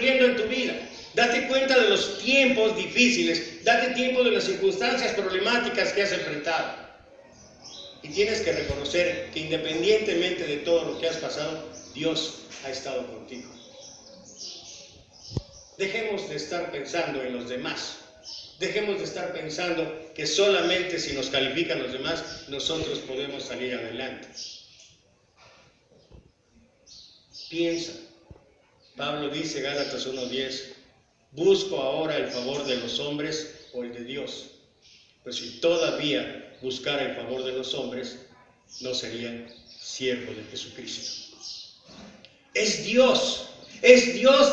ocurriendo en tu vida. Date cuenta de los tiempos difíciles, date tiempo de las circunstancias problemáticas que has enfrentado. Y tienes que reconocer que independientemente de todo lo que has pasado, Dios ha estado contigo. Dejemos de estar pensando en los demás. Dejemos de estar pensando que solamente si nos califican los demás, nosotros podemos salir adelante. Piensa. Pablo dice, Gálatas 1:10, busco ahora el favor de los hombres o el de Dios. Pues si todavía buscara el favor de los hombres, no sería siervo de Jesucristo. Es Dios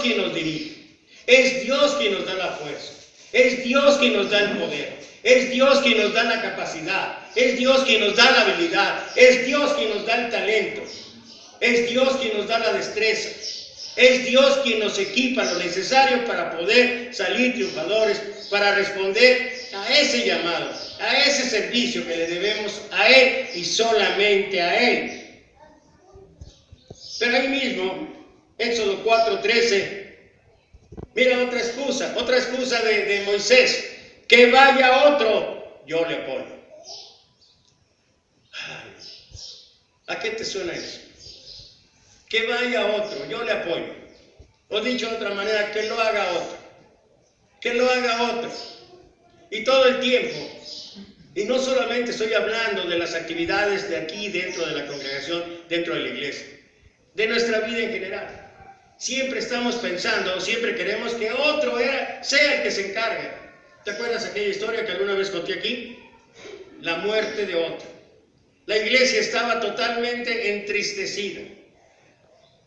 quien nos dirige. Es Dios quien nos da la fuerza. Es Dios quien nos da el poder. Es Dios quien nos da la capacidad. Es Dios quien nos da la habilidad. Es Dios quien nos da el talento. Es Dios quien nos da la destreza. Es Dios quien nos equipa lo necesario para poder salir triunfadores, para responder a ese llamado, a ese servicio que le debemos a Él y solamente a Él. Pero ahí mismo, Éxodo 4:13, mira otra excusa de Moisés, que vaya otro, yo le apoyo. Ay, ¿a qué te suena eso? Que vaya otro, yo le apoyo. O dicho de otra manera, que lo haga otro. Que lo haga otro. Y todo el tiempo. Y no solamente estoy hablando de las actividades de aquí dentro de la congregación, dentro de la iglesia. De nuestra vida en general. Siempre estamos pensando, siempre queremos que otro sea el que se encargue. ¿Te acuerdas aquella historia que alguna vez conté aquí? La muerte de otro. La iglesia estaba totalmente entristecida.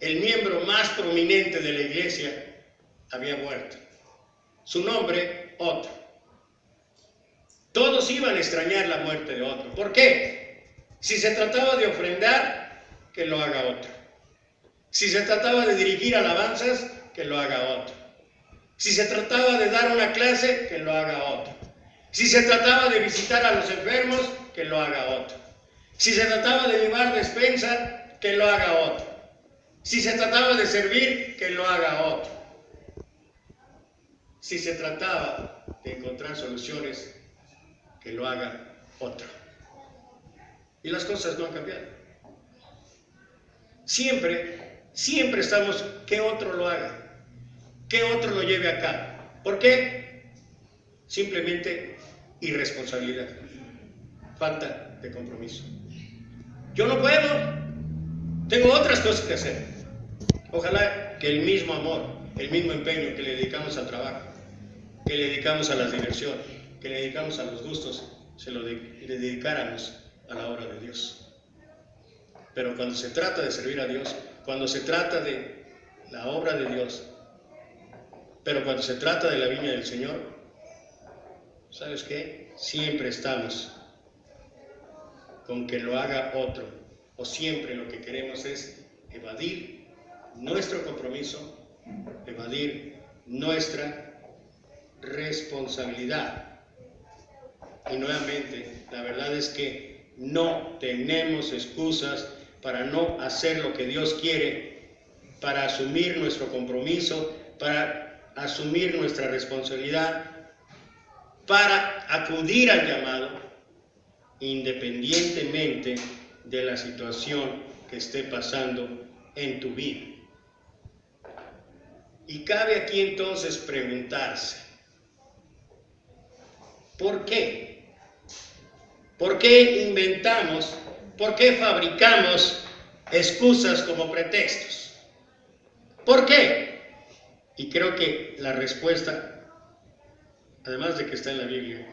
El miembro más prominente de la iglesia había muerto. Su nombre, otro. Todos iban a extrañar la muerte de otro. ¿Por qué? Si se trataba de ofrendar, que lo haga otro. Si se trataba de dirigir alabanzas, que lo haga otro. Si se trataba de dar una clase, que lo haga otro. Si se trataba de visitar a los enfermos, que lo haga otro. Si se trataba de llevar despensa, que lo haga otro. Si se trataba de servir, que lo haga otro. Si se trataba de encontrar soluciones, que lo haga otro. Y las cosas no han cambiado. Siempre estamos, que otro lo haga, que otro lo lleve a cabo. ¿Por qué? Simplemente irresponsabilidad, falta de compromiso. Yo no puedo, tengo otras cosas que hacer. Ojalá que el mismo amor, el mismo empeño que le dedicamos al trabajo, que le dedicamos a la diversión, que le dedicamos a los gustos, le dedicáramos a la obra de Dios. Pero cuando se trata de servir a Dios, cuando se trata de la obra de Dios, pero cuando se trata de la viña del Señor, ¿sabes qué? Siempre estamos con que lo haga otro, o siempre lo que queremos es evadir nuestro compromiso, evadir nuestra responsabilidad. Y nuevamente, la verdad es que no tenemos excusas para no hacer lo que Dios quiere, para asumir nuestro compromiso, para asumir nuestra responsabilidad, para acudir al llamado, independientemente de la situación que esté pasando en tu vida. Y cabe aquí entonces preguntarse, ¿por qué? ¿Por qué inventamos, por qué fabricamos excusas como pretextos? ¿Por qué? Y creo que la respuesta, además de que está en la Biblia,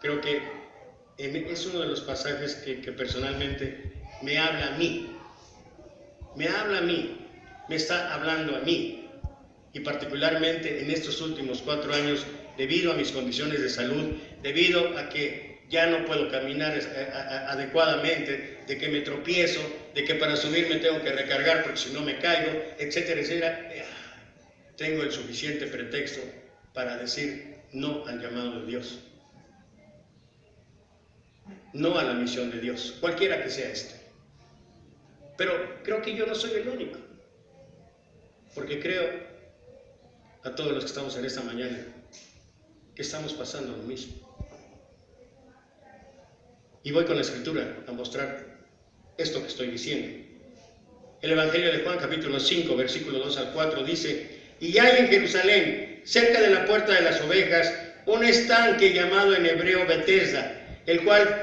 creo que es uno de los pasajes que personalmente me habla a mí. Me habla a mí, me está hablando a mí. Y particularmente en estos últimos 4 años, debido a mis condiciones de salud, debido a que ya no puedo caminar adecuadamente, de que me tropiezo, de que para subir me tengo que recargar porque si no me caigo, etcétera, etcétera. Tengo el suficiente pretexto para decir no al llamado de Dios. No a la misión de Dios, cualquiera que sea esta. Pero creo que yo no soy el único, porque creo a todos los que estamos en esta mañana que estamos pasando lo mismo. Y voy con la escritura a mostrar esto que estoy diciendo. El Evangelio de Juan, capítulo 5, versículo 2 al 4, dice: y hay en Jerusalén, cerca de la puerta de las ovejas, un estanque llamado en hebreo Betesda, el cual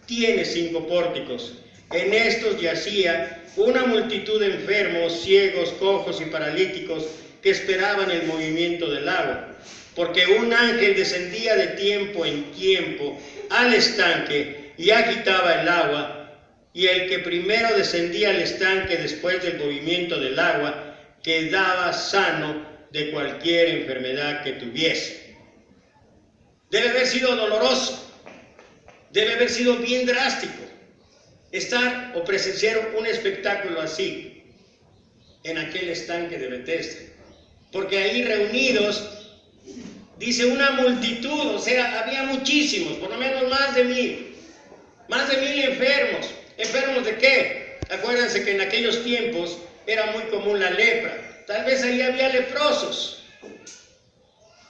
tiene 5 pórticos. En estos yacía una multitud de enfermos, ciegos, cojos y paralíticos que esperaban el movimiento del agua, porque un ángel descendía de tiempo en tiempo al estanque y agitaba el agua, y el que primero descendía al estanque después del movimiento del agua quedaba sano de cualquier enfermedad que tuviese. Debe haber sido doloroso, debe haber sido bien drástico estar o presenciar un espectáculo así en aquel estanque de Betesda, porque ahí reunidos, dice una multitud, o sea, había muchísimos, por lo menos más de 1000 enfermos. ¿Enfermos de qué? Acuérdense que en aquellos tiempos era muy común la lepra, tal vez ahí había leprosos.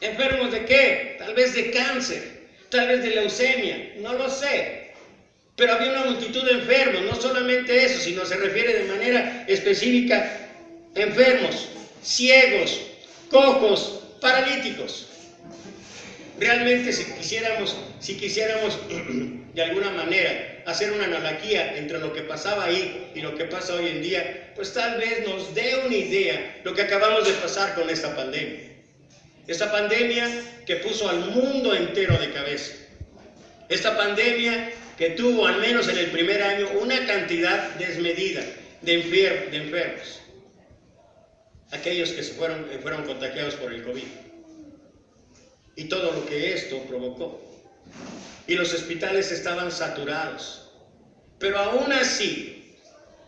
¿Enfermos de qué? Tal vez de cáncer, tal vez de leucemia, no lo sé. Pero había una multitud de enfermos, no solamente eso, sino se refiere de manera específica enfermos, ciegos, cojos, paralíticos. Realmente si quisiéramos de alguna manera hacer una analogía entre lo que pasaba ahí y lo que pasa hoy en día, pues tal vez nos dé una idea lo que acabamos de pasar con esta pandemia. Esta pandemia que puso al mundo entero de cabeza. Esta pandemia que tuvo, al menos en el primer año, una cantidad desmedida de enfermos. Aquellos que fueron contagiados por el COVID. Y todo lo que esto provocó. Y los hospitales estaban saturados. Pero aún así,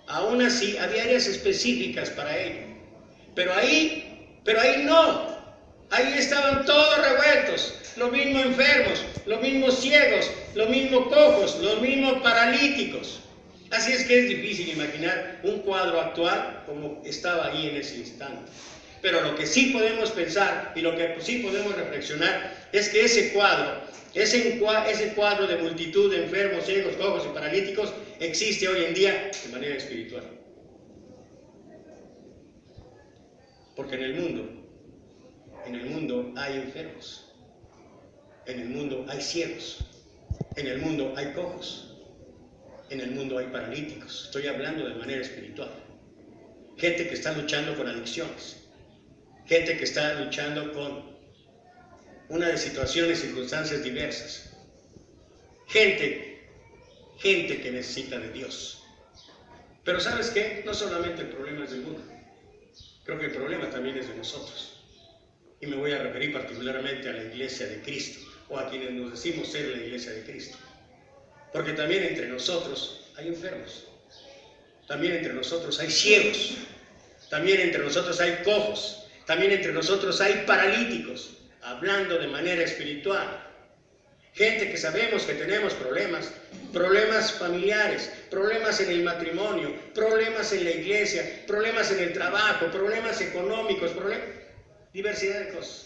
había áreas específicas para ello. Pero ahí no. Ahí estaban todos revueltos. Los mismos enfermos, los mismos ciegos, los mismos cojos, los mismos paralíticos. Así es que es difícil imaginar un cuadro actual como estaba ahí en ese instante. Pero lo que sí podemos pensar y lo que sí podemos reflexionar es que ese cuadro de multitud de enfermos, ciegos, cojos y paralíticos existe hoy en día de manera espiritual. Porque en el mundo hay enfermos, en el mundo hay ciegos, en el mundo hay cojos, en el mundo hay paralíticos. Estoy hablando de manera espiritual. Gente que está luchando con adicciones, gente que está luchando con una de situaciones y circunstancias diversas, gente que necesita de Dios. Pero ¿sabes qué? No solamente el problema es del mundo, creo que el problema también es de nosotros. Y me voy a referir particularmente a la Iglesia de Cristo, o a quienes nos decimos ser la Iglesia de Cristo. Porque también entre nosotros hay enfermos, también entre nosotros hay ciegos, también entre nosotros hay cojos, también entre nosotros hay paralíticos, hablando de manera espiritual. Gente que sabemos que tenemos problemas familiares, problemas en el matrimonio, problemas en la iglesia, problemas en el trabajo, problemas económicos, diversidad de cosas.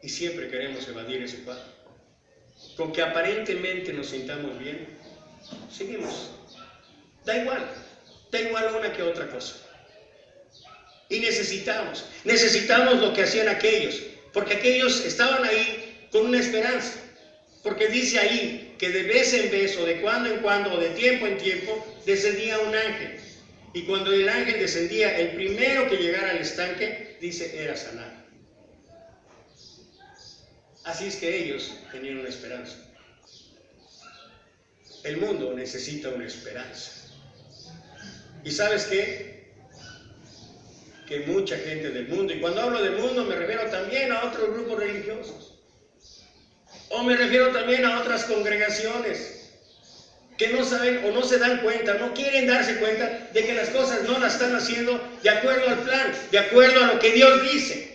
Y siempre queremos evadir ese cuadro. Con que aparentemente nos sintamos bien, seguimos. Da igual una que otra cosa. Y necesitamos lo que hacían aquellos, porque aquellos estaban ahí con una esperanza. Porque dice ahí que de vez en vez, o de cuando en cuando, o de tiempo en tiempo, descendía un ángel. Y cuando el ángel descendía, el primero que llegara al estanque, dice, era sanado. Así es que ellos tenían una esperanza. El mundo necesita una esperanza. ¿Y sabes qué? Que mucha gente del mundo, y cuando hablo del mundo me refiero también a otros grupos religiosos, o me refiero también a otras congregaciones, que no saben o no se dan cuenta, no quieren darse cuenta de que las cosas no las están haciendo de acuerdo al plan, de acuerdo a lo que Dios dice.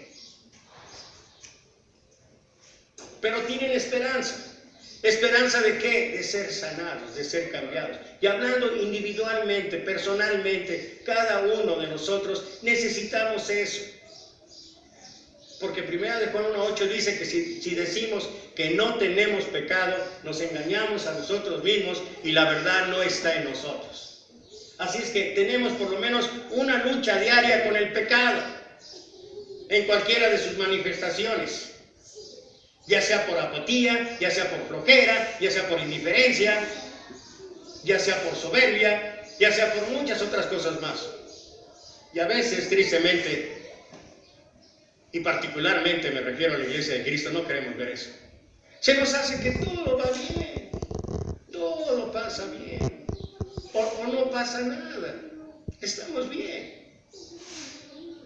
Pero tienen esperanza. ¿Esperanza de qué? De ser sanados, de ser cambiados. Y hablando individualmente, personalmente, cada uno de nosotros necesitamos eso. Porque 1 de Juan 1:8 dice que si decimos que no tenemos pecado, nos engañamos a nosotros mismos y la verdad no está en nosotros. Así es que tenemos por lo menos una lucha diaria con el pecado, en cualquiera de sus manifestaciones. Ya sea por apatía, ya sea por flojera, ya sea por indiferencia, ya sea por soberbia, ya sea por muchas otras cosas más. Y a veces, tristemente, y particularmente me refiero a la Iglesia de Cristo, no queremos ver eso. Se nos hace que todo va bien, todo lo pasa bien, o no pasa nada, estamos bien.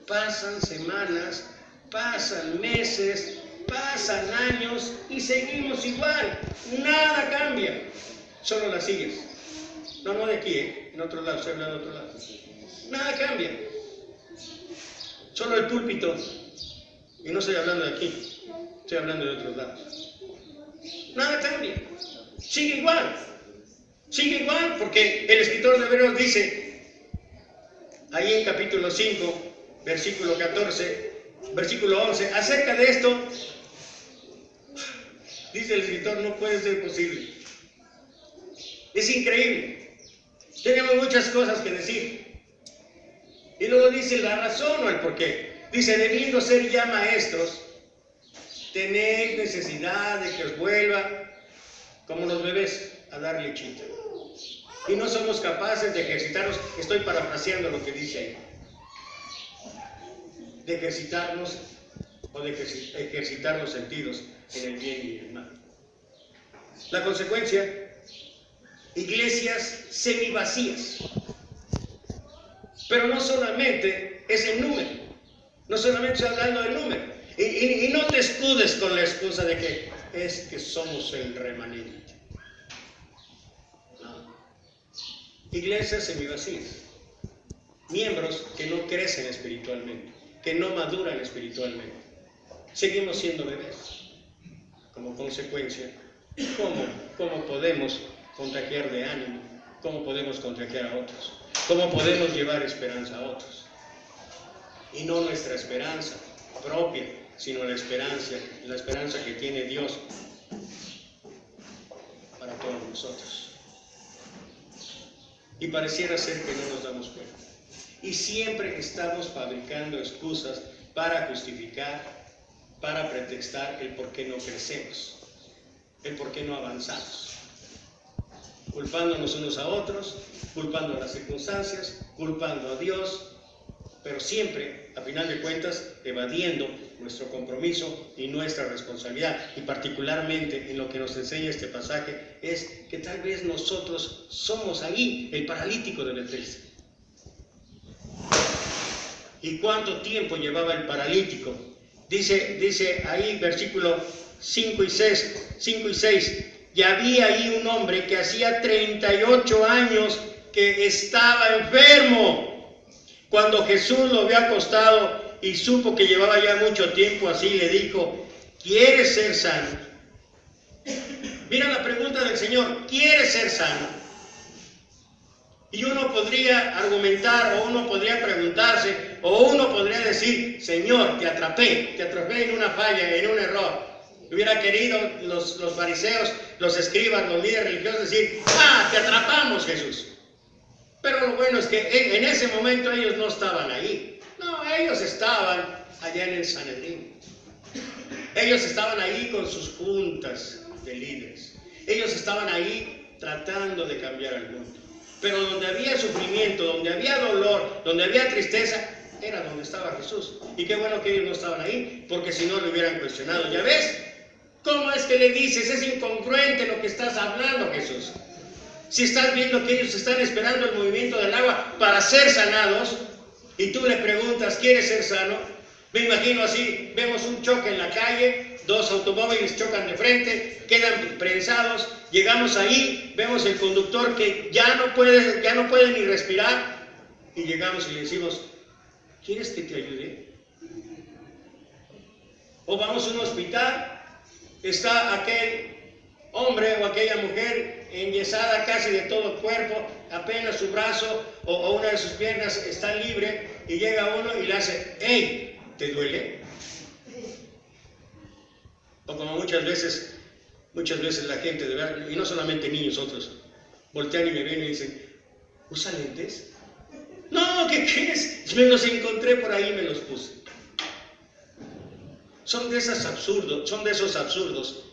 Pasan semanas, pasan meses, pasan años y seguimos igual, nada cambia, solo la sigues. No de aquí, en otro lado, estoy hablando de otro lado. Nada cambia, solo el púlpito. Y no estoy hablando de aquí, estoy hablando de otros lados. Nada cambia, sigue igual, porque el escritor de Hebreos dice, ahí en capítulo 5, versículo 11, acerca de esto, dice el escritor, no puede ser posible. Es increíble, tenemos muchas cosas que decir. Y luego dice la razón o el porqué. Dice, debiendo ser ya maestros, tenéis necesidad de que os vuelva, como los bebés, a dar lechita. Y no somos capaces de ejercitarnos, estoy parafraseando lo que dice ahí, de ejercitarnos o de ejercitar los sentidos en el bien y en el mal. La consecuencia, iglesias semivacías. Pero no solamente es el número. No solamente estoy hablando del número. Y no te escudes con la excusa de que es que somos el remanente. No. Iglesias semivacías. Miembros que no crecen espiritualmente, que no maduran espiritualmente. Seguimos siendo bebés. Como consecuencia, ¿cómo podemos contagiar de ánimo? ¿Cómo podemos contagiar a otros? ¿Cómo podemos llevar esperanza a otros? Y no nuestra esperanza propia, sino la esperanza que tiene Dios para todos nosotros. Y pareciera ser que no nos damos cuenta. Y siempre estamos fabricando excusas para justificar, para pretextar el por qué no crecemos, el por qué no avanzamos. Culpándonos unos a otros, culpando a las circunstancias, culpando a Dios, pero siempre, a final de cuentas, evadiendo nuestro compromiso y nuestra responsabilidad. Y particularmente en lo que nos enseña este pasaje es que tal vez nosotros somos ahí el paralítico de Bethesda. ¿Y cuánto tiempo llevaba el paralítico? Dice ahí versículo 5 y 6, y había ahí un hombre que hacía 38 años que estaba enfermo. Cuando Jesús lo vio acostado y supo que llevaba ya mucho tiempo así, le dijo, ¿quieres ser sano? Mira la pregunta del Señor, ¿quieres ser sano? Y uno podría argumentar, o uno podría preguntarse, o uno podría decir, Señor, te atrapé en una falla, en un error. Hubiera querido los fariseos, los escribas, los líderes religiosos decir, te atrapamos, Jesús. Pero lo bueno es que en ese momento ellos no estaban ahí. No, ellos estaban allá en el Sanedrín. Ellos estaban ahí con sus juntas de líderes. Ellos estaban ahí tratando de cambiar al mundo. Pero donde había sufrimiento, donde había dolor, donde había tristeza, era donde estaba Jesús. Y qué bueno que ellos no estaban ahí, porque si no lo hubieran cuestionado. ¿Ya ves? ¿Cómo es que le dices? Es incongruente lo que estás hablando, Jesús. Si estás viendo que ellos están esperando el movimiento del agua para ser sanados, y tú le preguntas, ¿quieres ser sano? Me imagino así, vemos un choque en la calle, dos automóviles chocan de frente, quedan prensados, llegamos ahí, vemos el conductor que ya no puede ni respirar, y llegamos y le decimos, ¿quieres que te ayude? O vamos a un hospital, está aquel hombre o aquella mujer enyesada casi de todo el cuerpo, apenas su brazo o una de sus piernas está libre, y llega uno y le hace, ¡hey! ¿Te duele? O como muchas veces la gente, de verdad, y no solamente niños, otros, voltean y me ven y dicen, ¿usa lentes? No, ¿qué crees? Me los encontré por ahí y me los puse. Son de esos absurdos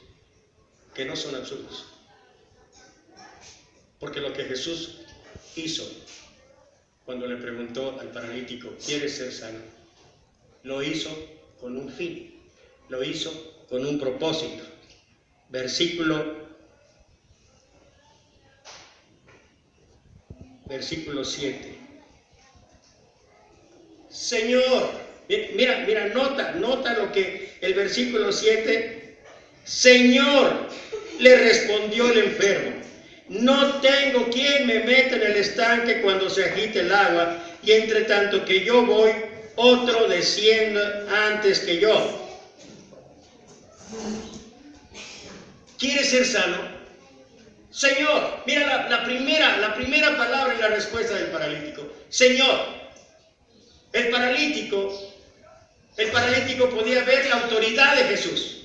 que no son absurdos. Porque lo que Jesús hizo cuando le preguntó al paralítico, ¿quieres ser sano? Lo hizo con un fin, lo hizo con un propósito. Versículo 7. Señor, mira, nota lo que el versículo 7, Señor, le respondió el enfermo, no tengo quien me meta en el estanque cuando se agite el agua, y entre tanto que yo voy, otro desciende antes que yo. ¿Quieres ser sano? Señor, mira la primera palabra en la respuesta del paralítico. Señor. El paralítico podía ver la autoridad de Jesús.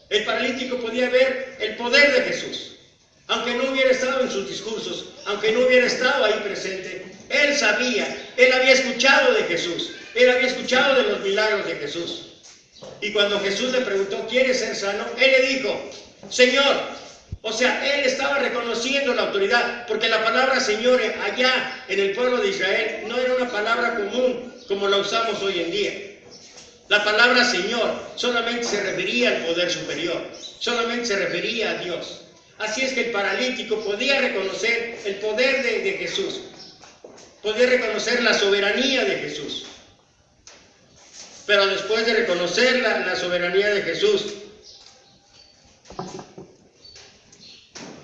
El paralítico podía ver el poder de Jesús. Aunque no hubiera estado en sus discursos, aunque no hubiera estado ahí presente, él sabía, él había escuchado de Jesús, él había escuchado de los milagros de Jesús. Y cuando Jesús le preguntó, ¿quieres ser sano? Él le dijo, Señor. O sea, él estaba reconociendo la autoridad, porque la palabra Señor allá en el pueblo de Israel no era una palabra común como la usamos hoy en día. La palabra Señor solamente se refería al poder superior, solamente se refería a Dios. Así es que el paralítico podía reconocer el poder de Jesús, podía reconocer la soberanía de Jesús. Pero después de reconocer la soberanía de Jesús,